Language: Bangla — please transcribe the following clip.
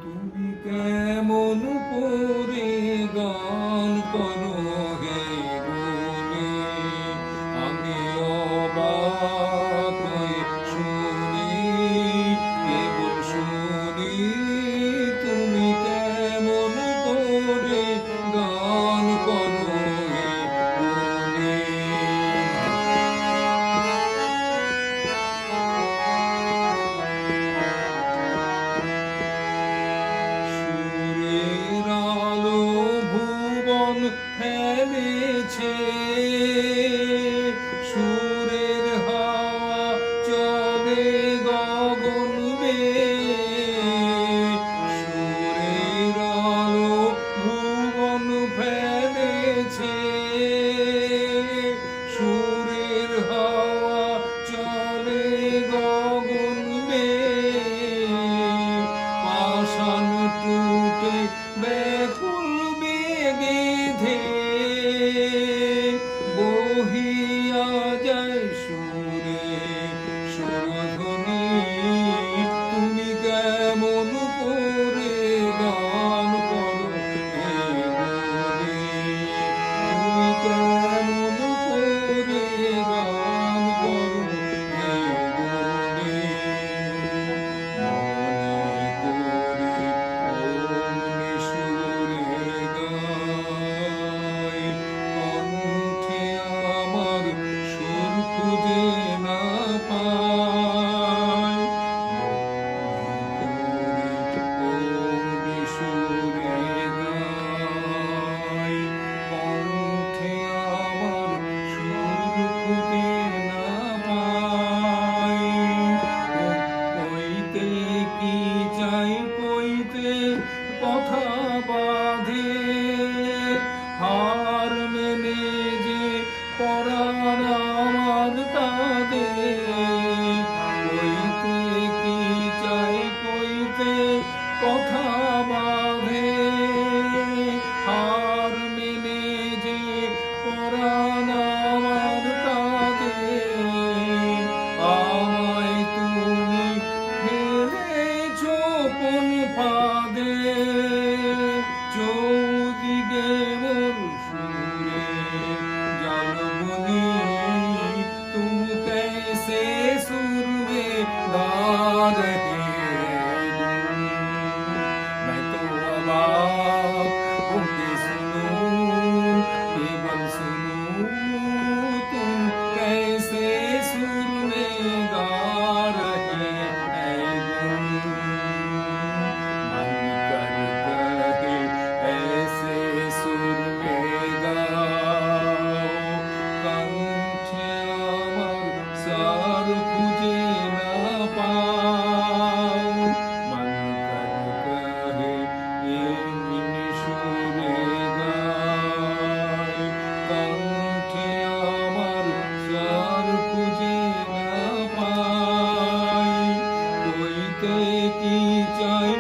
তুমি কেমন করে গান করো হে গুণী, আমি অবাক হয়ে শুনি, কেবল শুনি তুমি কেমন করে গান করো হে গুণী। সুরের আলো ভুবন ফেলেছে, সুরের হাওয়া চলে গগন বেয়ে। সুরের আলো ভুবন ফেলেছে, সুরের হাওয়া চলে গগন বেয়ে। পাষাণ টুটে ব্যাকুল বেগে ধেয়ে বহিয়া যায় সুরে সুরধ্বনি। তুমি কেমন করে গান করো হে গুণী, তুমি কেমন করে গান করো হে গুণী। কথা বাঁধে হার মেনে যে পরাণ আমার কাঁদে। কইতে কি চাই কইতে কথা বাঁধে হার মেনে যে পরাণ আমার কাঁদে। আমায় তুমি ফেলেছো কোন ফাঁদে, চৌদিকে মোর সুরে জাল বুনি। तुम कैसे सुर में गा रहे हो, मैं तो अवाक होके सुनूं, केवल सुनूं तुम कैसे सुर में गा रहे हो। मन कर कहे ऐसे सुर में गाओ, कंठ আমার सार খুঁজে না পাও। मन कर कहे इन সুরে গায়, কণ্ঠে আমার সার খুঁজে না পাই। কইতে কি চাই